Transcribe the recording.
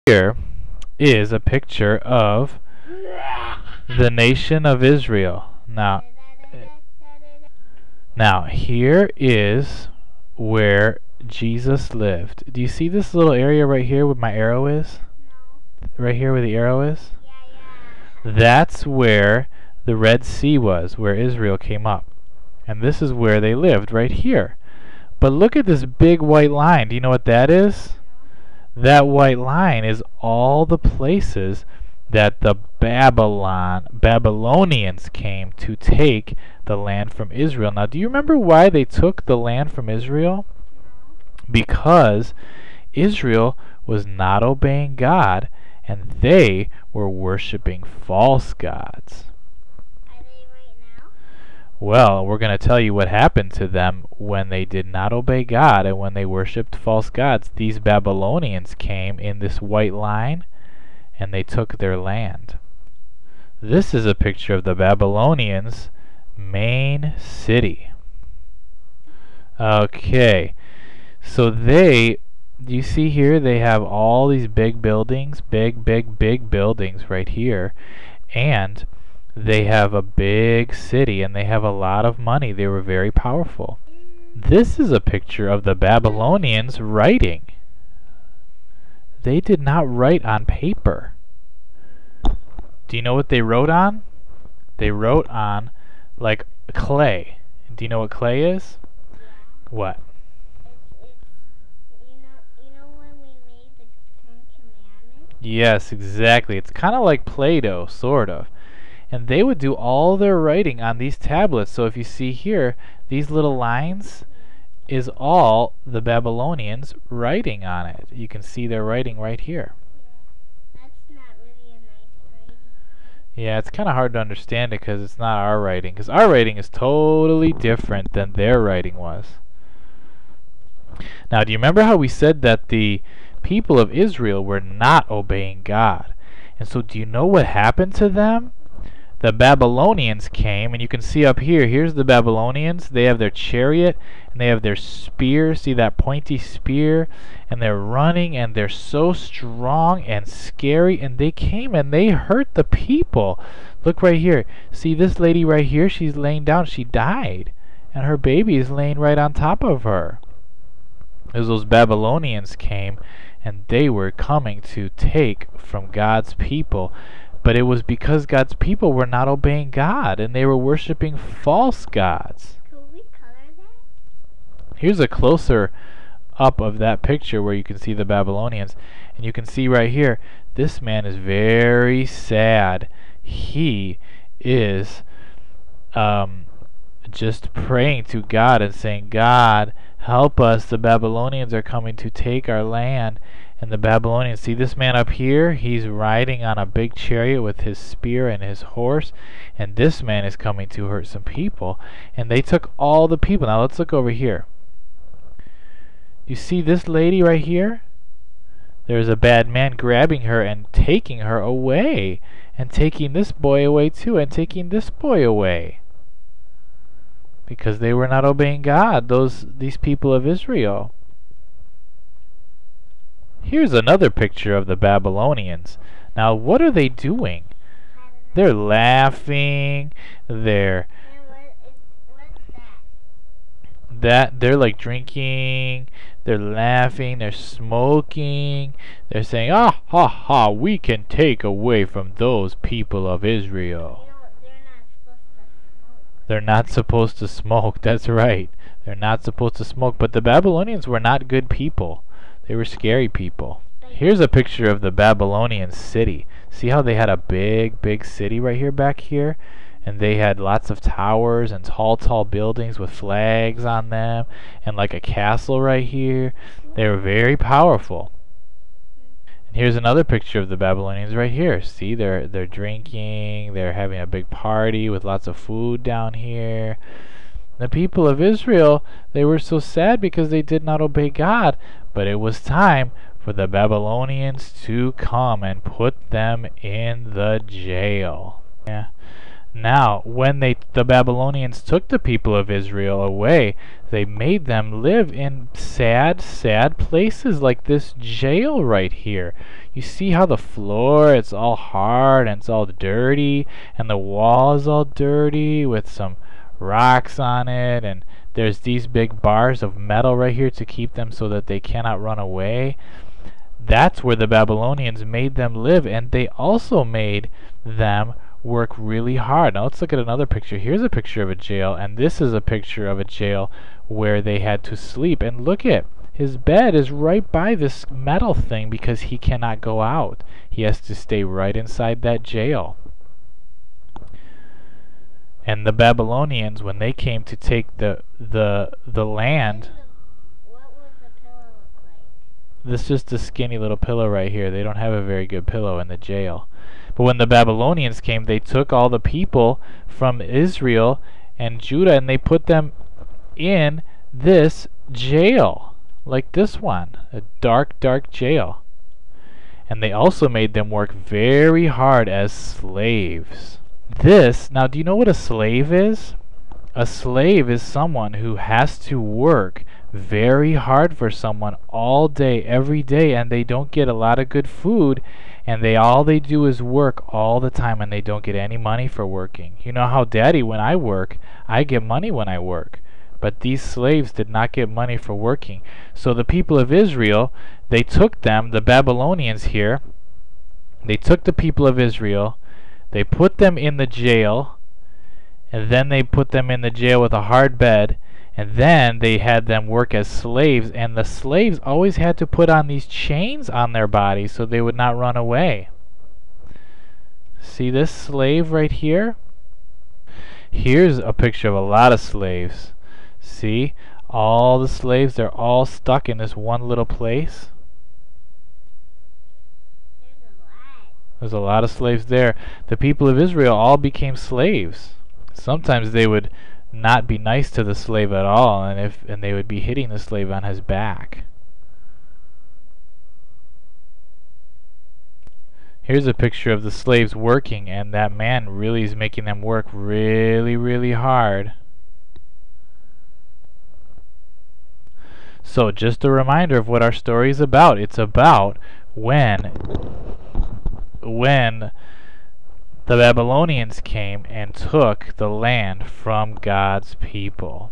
Here is a picture of the nation of Israel. Now here is where Jesus lived. Do you see this little area right here where my arrow is? Right here where the arrow is? That's where the Red Sea was, where Israel came up. And this is where they lived, right here. But look at this big white line. Do you know what that is? That white line is all the places that the Babylonians came to take the land from Israel. Now, do you remember why they took the land from Israel? Because Israel was not obeying God, and they were worshiping false gods. Are they right now? Well, we're going to tell you what happened to them when they did not obey God and when they worshipped false gods. These Babylonians came in this white line and they took their land. This is a picture of the Babylonians' main city. Okay, so do you see here they have all these big buildings, big buildings right here, and they have a big city and they have a lot of money. They were very powerful. This is a picture of the Babylonians writing. They did not write on paper. Do you know what they wrote on? They wrote on like clay. Do you know what clay is? What? You know when we made the Ten Commandments? Yes, exactly. It's kind of like Play-Doh, sort of. And they would do all their writing on these tablets. So if you see here, these little lines is all the Babylonians writing on it. You can see their writing right here. Yeah. That's not really a nice writing. Yeah, it's kind of hard to understand it because it's not our writing. Because our writing is totally different than their writing was. Now, do you remember how we said that the people of Israel were not obeying God? And so do you know what happened to them? The Babylonians came, and you can see up here, here's the Babylonians. They have their chariot, and they have their spear. See that pointy spear? And they're running, and they're so strong and scary, and they came and they hurt the people. Look right here. See this lady right here? She's laying down. She died, and her baby is laying right on top of her. As those Babylonians came, and they were coming to take from God's people. But it was because God's people were not obeying God, and they were worshiping false gods. Could we color that? Here's a closer up of that picture where you can see the Babylonians. And you can see right here, this man is very sad. He is just praying to God and saying, God, help us. The Babylonians are coming to take our land. And the Babylonians, see this man up here? He's riding on a big chariot with his spear and his horse. And this man is coming to hurt some people. And they took all the people. Now let's look over here. You see this lady right here? There's a bad man grabbing her and taking her away. And taking this boy away too. And taking this boy away. Because they were not obeying God, these people of Israel. Here's another picture of the Babylonians. Now, what are they doing? They're laughing. They're What's that? they're like drinking. They're laughing. They're smoking. They're saying, "Ah, ha, ha! We can take away from those people of Israel." They're not supposed to smoke. They're not supposed to smoke. That's right. They're not supposed to smoke. But the Babylonians were not good people. They were scary people. Here's a picture of the Babylonian city. See how they had a big city right here back here? And they had lots of towers and tall buildings with flags on them. And like a castle right here. They were very powerful. And here's another picture of the Babylonians right here. See, they're drinking. They're having a big party with lots of food down here. The people of Israel, they were so sad because they did not obey God. But it was time for the Babylonians to come and put them in the jail. Yeah. Now, when the Babylonians took the people of Israel away, they made them live in sad, sad places like this jail right here. You see how the floor, it's all hard and it's all dirty, and the wall is all dirty with some rocks on it, and there's these big bars of metal right here to keep them so that they cannot run away. That's where the Babylonians made them live, and they also made them work really hard. Now let's look at another picture. Here's a picture of a jail, and this is a picture of a jail where they had to sleep. And look at his bed is right by this metal thing because he cannot go out. He has to stay right inside that jail. And the Babylonians, when they came to take the land, What would the pillow look like? this is just a skinny little pillow right here. They don't have a very good pillow in the jail. But when the Babylonians came, they took all the people from Israel and Judah and they put them in this jail, like this one, a dark, dark jail. And they also made them work very hard as slaves. Now, do you know what a slave is? A slave is someone who has to work very hard for someone all day, every day, and they don't get a lot of good food, and all they do is work all the time, and they don't get any money for working. You know how, Daddy, when I work, I get money when I work. But these slaves did not get money for working. So the people of Israel, they took them, the Babylonians here, they took the people of Israel, they put them in the jail, and then they put them in the jail with a hard bed, and then they had them work as slaves, and the slaves always had to put on these chains on their bodies so they would not run away. See this slave right here? Here's a picture of a lot of slaves. See? All the slaves, they're all stuck in this one little place. There's a lot of slaves there. The people of Israel all became slaves. Sometimes they would not be nice to the slave at all, and they would be hitting the slave on his back. Here's a picture of the slaves working, and that man really is making them work really, really hard. So just a reminder of what our story is about. It's about when the Babylonians came and took the land from God's people.